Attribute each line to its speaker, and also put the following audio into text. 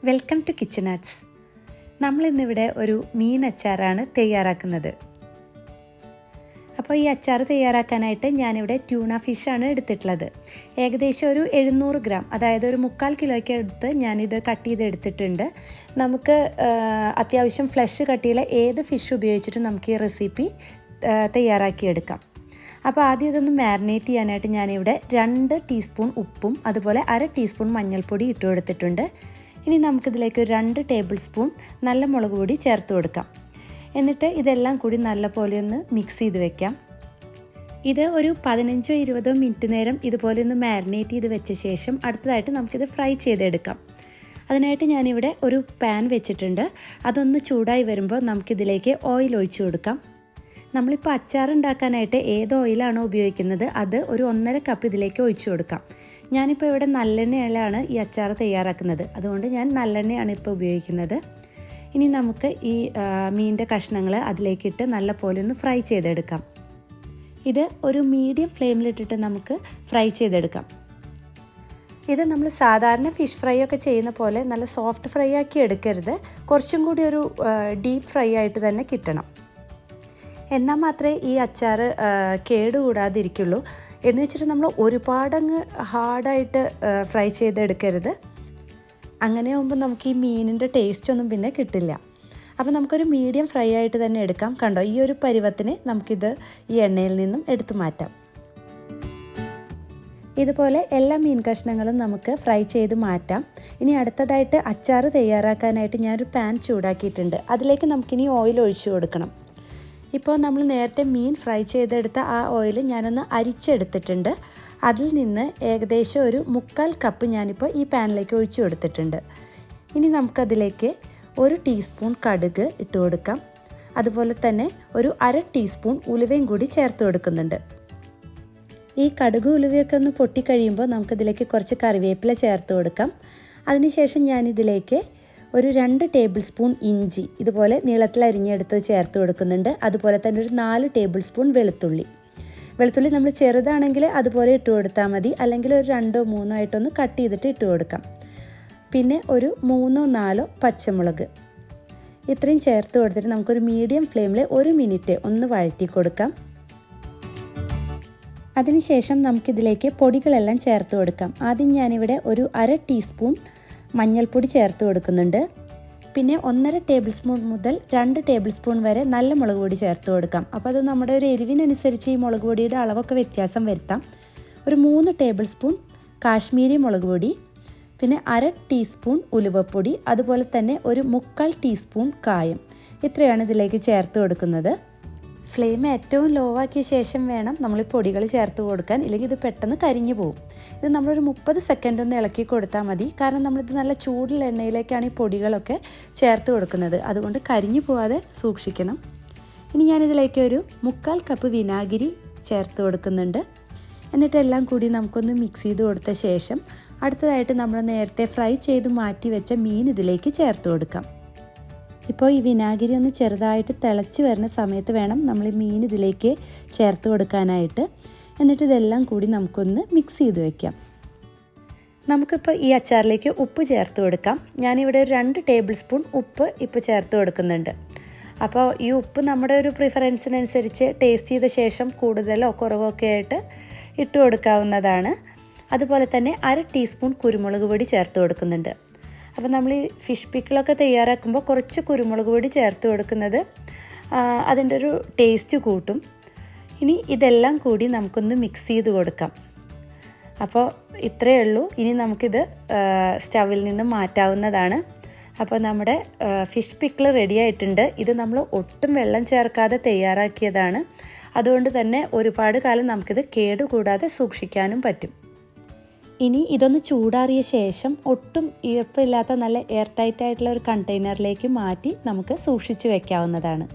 Speaker 1: Welcome to Kitchen Arts. നമ്മളിന്നിവിടെ ഒരു മീൻ അച്ചാറാണ് തയ്യാറാക്കുന്നത്. അപ്പോൾ ഈ അച്ചാർ തയ്യാറാക്കാനായിട്ട് ഞാനിവിടെ ട്യൂണ ഫിഷാണ് എടുത്തിട്ടുള്ളത്. ഏകദേശം ഒരു 700 ഗ്രാം, അതായത് ഒരു 3/4 കിലോയ്ക്ക് എടുത്ത് ഞാനിത് കട്ട് ചെയ്തെടുത്തിട്ടുണ്ട്. നമുക്ക് അത്യാവശ്യം ഫ്ലഷ് കട്ടിയുള്ള ഏത് ഫിഷ് ഉപയോഗിച്ചിട്ടും നമുക്ക് ഈ റെസിപ്പി തയ്യാറാക്കിയെടുക്കാം. അപ്പോൾ ആദ്യം ഇതൊന്ന് മാരിനേറ്റ് ചെയ്യാനായിട്ട് ഞാനിവിടെ 2 ടീസ്പൂൺ ഉപ്പും അതുപോലെ 1/2 ടീസ്പൂൺ മഞ്ഞൾപ്പൊടി ഇട്ട് കൊടുത്തിട്ടുണ്ട്. ഇനി നമുക്കിതിലേക്ക് 2 ടേബിൾ സ്പൂൺ നല്ല മുളക് പൊടി ചേർത്ത് കൊടുക്കാം. എന്നിട്ട് ഇതെല്ലാം കൂടി നല്ലപോലെ ഒന്ന് മിക്സ് ചെയ്ത് വെക്കാം. ഇത് ഒരു 15-20 മിനിറ്റ് നേരം ഇതുപോലെ ഒന്ന് മാരിനേറ്റ് ചെയ്ത് വെച്ച ശേഷം അടുത്തതായിട്ട് നമുക്കിത് ഫ്രൈ ചെയ്തെടുക്കാം. അതിനായിട്ട് ഞാനിവിടെ ഒരു പാൻ വെച്ചിട്ടുണ്ട്. അതൊന്ന് ചൂടായി വരുമ്പോൾ നമുക്കിതിലേക്ക് ഓയിൽ ഒഴിച്ചു കൊടുക്കാം. നമ്മളിപ്പോൾ അച്ചാർ ഉണ്ടാക്കാനായിട്ട് ഏത് ഓയിലാണോ ഉപയോഗിക്കുന്നത് അത് ഒരു 1.5 കപ്പ് ഇതിലേക്ക് ഒഴിച്ചു കൊടുക്കാം. ഞാനിപ്പോൾ ഇവിടെ നല്ലെണ്ണയിലാണ് ഈ അച്ചാർ തയ്യാറാക്കുന്നത്, അതുകൊണ്ട് ഞാൻ നല്ലെണ്ണയാണ് ഇപ്പോൾ ഉപയോഗിക്കുന്നത്. ഇനി നമുക്ക് ഈ മീനിൻ്റെ കഷ്ണങ്ങൾ അതിലേക്കിട്ട് നല്ല പോലെ ഒന്ന് ഫ്രൈ ചെയ്തെടുക്കാം. ഇത് ഒരു മീഡിയം ഫ്ലെയിമിലിട്ടിട്ട് നമുക്ക് ഫ്രൈ ചെയ്തെടുക്കാം. ഇത് നമ്മൾ സാധാരണ ഫിഷ് ഫ്രൈ ഒക്കെ ചെയ്യുന്ന പോലെ നല്ല സോഫ്റ്റ് ഫ്രൈ ആക്കി എടുക്കരുത്, കുറച്ചും കൂടി ഒരു ഡീപ്പ് ഫ്രൈ ആയിട്ട് തന്നെ കിട്ടണം. എന്നാൽ മാത്രമേ ഈ അച്ചാർ കേടുകൂടാതിരിക്കുള്ളൂ. എന്ന് വെച്ചിട്ട് നമ്മൾ ഒരുപാടങ്ങ് ഹാർഡായിട്ട് ഫ്രൈ ചെയ്തെടുക്കരുത്. അങ്ങനെ ആകുമ്പോൾ നമുക്ക് ഈ മീനിൻ്റെ ടേസ്റ്റ് ഒന്നും പിന്നെ കിട്ടില്ല. അപ്പോൾ നമുക്കൊരു മീഡിയം ഫ്രൈ ആയിട്ട് തന്നെ എടുക്കാം. കണ്ടോ, ഈ ഒരു പരുവത്തിന് നമുക്കിത് ഈ എണ്ണയിൽ നിന്നും എടുത്തു മാറ്റാം. ഇതുപോലെ എല്ലാ മീൻ കഷ്ണങ്ങളും നമുക്ക് ഫ്രൈ ചെയ്ത് മാറ്റാം. ഇനി അടുത്തതായിട്ട് അച്ചാർ തയ്യാറാക്കാനായിട്ട് ഞാനൊരു പാൻ ചൂടാക്കിയിട്ടുണ്ട്. അതിലേക്ക് നമുക്കിനി ഓയിൽ ഒഴിച്ചു കൊടുക്കണം. ഇപ്പോൾ നമ്മൾ നേരത്തെ മീൻ ഫ്രൈ ചെയ്തെടുത്ത ആ ഓയിൽ ഞാനൊന്ന് അരിച്ചെടുത്തിട്ടുണ്ട്. അതിൽ നിന്ന് ഏകദേശം ഒരു 3/4 കപ്പ് ഞാനിപ്പോൾ ഈ പാനിലേക്ക് ഒഴിച്ചു കൊടുത്തിട്ടുണ്ട്. ഇനി നമുക്കതിലേക്ക് 1 ടീസ്പൂൺ കടുക് ഇട്ട് കൊടുക്കാം. അതുപോലെ തന്നെ ഒരു 1/2 ടീസ്പൂൺ ഉലുവയും കൂടി ചേർത്ത് കൊടുക്കുന്നുണ്ട്. ഈ കടുക് ഉലുവയൊക്കെ ഒന്ന് പൊട്ടിക്കഴിയുമ്പോൾ നമുക്കിതിലേക്ക് കുറച്ച് കറിവേപ്പില ചേർത്ത് കൊടുക്കാം. അതിനുശേഷം ഞാനിതിലേക്ക് ഒരു 2 ടേബിൾ സ്പൂൺ ഇഞ്ചി ഇതുപോലെ നീളത്തിൽ അരിഞ്ഞെടുത്ത് ചേർത്ത് കൊടുക്കുന്നുണ്ട്. അതുപോലെ തന്നെ ഒരു 4 ടേബിൾ സ്പൂൺ വെളുത്തുള്ളി നമ്മൾ ചെറുതാണെങ്കിൽ അതുപോലെ ഇട്ട് കൊടുത്താൽ മതി, അല്ലെങ്കിൽ ഒരു 2-3 ആയിട്ടൊന്ന് കട്ട് ചെയ്തിട്ട് ഇട്ട് കൊടുക്കാം. പിന്നെ ഒരു 3-4 പച്ചമുളക് ഇത്രയും ചേർത്ത് കൊടുത്തിട്ട് നമുക്കൊരു മീഡിയം ഫ്ലെയിമിൽ 1 മിനിറ്റ് ഒന്ന് വഴറ്റി കൊടുക്കാം. അതിനുശേഷം നമുക്കിതിലേക്ക് പൊടികളെല്ലാം ചേർത്ത് കൊടുക്കാം. ആദ്യം ഞാനിവിടെ ഒരു 1/2 ടീസ്പൂൺ മഞ്ഞൾപ്പൊടി ചേർത്ത് കൊടുക്കുന്നുണ്ട്. പിന്നെ 1.5 ടേബിൾ സ്പൂൺ മുതൽ 2 ടേബിൾ സ്പൂൺ വരെ നല്ല മുളക് പൊടി ചേർത്ത് കൊടുക്കാം. അപ്പോൾ അത് നമ്മുടെ ഒരു എരിവിനനുസരിച്ച് ഈ മുളക് പൊടിയുടെ അളവൊക്കെ വ്യത്യാസം വരുത്താം. ഒരു 3 ടേബിൾ സ്പൂൺ കാശ്മീരി മുളക് പൊടി, പിന്നെ 1/2 ടീസ്പൂൺ ഉലുവപ്പൊടി, അതുപോലെ തന്നെ ഒരു 3/4 ടീസ്പൂൺ കായം. ഇത്രയാണ് ഇതിലേക്ക് ചേർത്ത് കൊടുക്കുന്നത്. ഫ്ലെയിം ഏറ്റവും ലോ ആക്കിയ ശേഷം വേണം നമ്മൾ ഈ പൊടികൾ ചേർത്ത് കൊടുക്കാൻ, ഇല്ലെങ്കിൽ ഇത് പെട്ടെന്ന് കരിഞ്ഞു പോകും. ഇത് നമ്മളൊരു 30 സെക്കൻഡ് ഒന്ന് ഇളക്കി കൊടുത്താൽ മതി. കാരണം നമ്മളിത് നല്ല ചൂടുള്ള എണ്ണയിലേക്കാണ് ഈ പൊടികളൊക്കെ ചേർത്ത് കൊടുക്കുന്നത്, അതുകൊണ്ട് കരിഞ്ഞു പോവാതെ സൂക്ഷിക്കണം. ഇനി ഞാനിതിലേക്ക് ഒരു 3/4 കപ്പ് വിനാഗിരി ചേർത്ത് കൊടുക്കുന്നുണ്ട്. എന്നിട്ട് എല്ലാം കൂടി നമുക്കൊന്ന് മിക്സ് ചെയ്ത് കൊടുത്ത ശേഷം അടുത്തതായിട്ട് നമ്മൾ നേരത്തെ ഫ്രൈ ചെയ്ത് മാറ്റി വെച്ച മീൻ ഇതിലേക്ക് ചേർത്ത് കൊടുക്കാം. ഇപ്പോൾ ഈ വിനാഗിരി ഒന്ന് ചെറുതായിട്ട് തിളച്ച് വരുന്ന സമയത്ത് വേണം നമ്മൾ ഈ മീൻ ഇതിലേക്ക് ചേർത്ത് കൊടുക്കാനായിട്ട്. എന്നിട്ട് ഇതെല്ലാം കൂടി നമുക്കൊന്ന് മിക്സ് ചെയ്ത് വയ്ക്കാം. നമുക്കിപ്പോൾ ഈ അച്ചാറിലേക്ക് ഉപ്പ് ചേർത്ത് കൊടുക്കാം. ഞാനിവിടെ ഒരു 2 ടേബിൾ സ്പൂൺ ഉപ്പ് ഇപ്പോൾ ചേർത്ത് കൊടുക്കുന്നുണ്ട്. അപ്പോൾ ഈ ഉപ്പ് നമ്മുടെ ഒരു പ്രിഫറൻസിനനുസരിച്ച് ടേസ്റ്റ് ചെയ്ത ശേഷം കൂടുതലോ കുറവോ ഒക്കെ ആയിട്ട് ഇട്ട് കൊടുക്കാവുന്നതാണ്. അതുപോലെ തന്നെ 1/2 ടീസ്പൂൺ കുരുമുളക് പൊടി ചേർത്ത് കൊടുക്കുന്നുണ്ട്. അപ്പോൾ നമ്മൾ ഈ ഫിഷ് പിക്കിളൊക്കെ തയ്യാറാക്കുമ്പോൾ കുറച്ച് കുരുമുളക് പൊടി ചേർത്ത് കൊടുക്കുന്നത് അതിൻ്റെ ഒരു ടേസ്റ്റ് കൂട്ടും. ഇനി ഇതെല്ലാം കൂടി നമുക്കൊന്ന് മിക്സ് ചെയ്ത് കൊടുക്കാം. അപ്പോൾ ഇത്രയേ ഉള്ളൂ. ഇനി നമുക്കിത് സ്റ്റവിൽ നിന്ന് മാറ്റാവുന്നതാണ്. അപ്പോൾ നമ്മുടെ ഫിഷ് പിക്കിൾ റെഡി ആയിട്ടുണ്ട്. ഇത് നമ്മൾ ഒട്ടും വെള്ളം ചേർക്കാതെ തയ്യാറാക്കിയതാണ്. അതുകൊണ്ട് തന്നെ ഒരുപാട് കാലം നമുക്കിത് കേടുകൂടാതെ സൂക്ഷിക്കാനും പറ്റും. ഇനി ഇതൊന്ന് ചൂടാറിയ ശേഷം ഒട്ടും ഈർപ്പമില്ലാത്ത നല്ല എയർ ടൈറ്റ് ആയിട്ടുള്ള ഒരു കണ്ടെയ്നറിലേക്ക് മാറ്റി നമുക്ക് സൂക്ഷിച്ച് വെക്കാവുന്നതാണ്.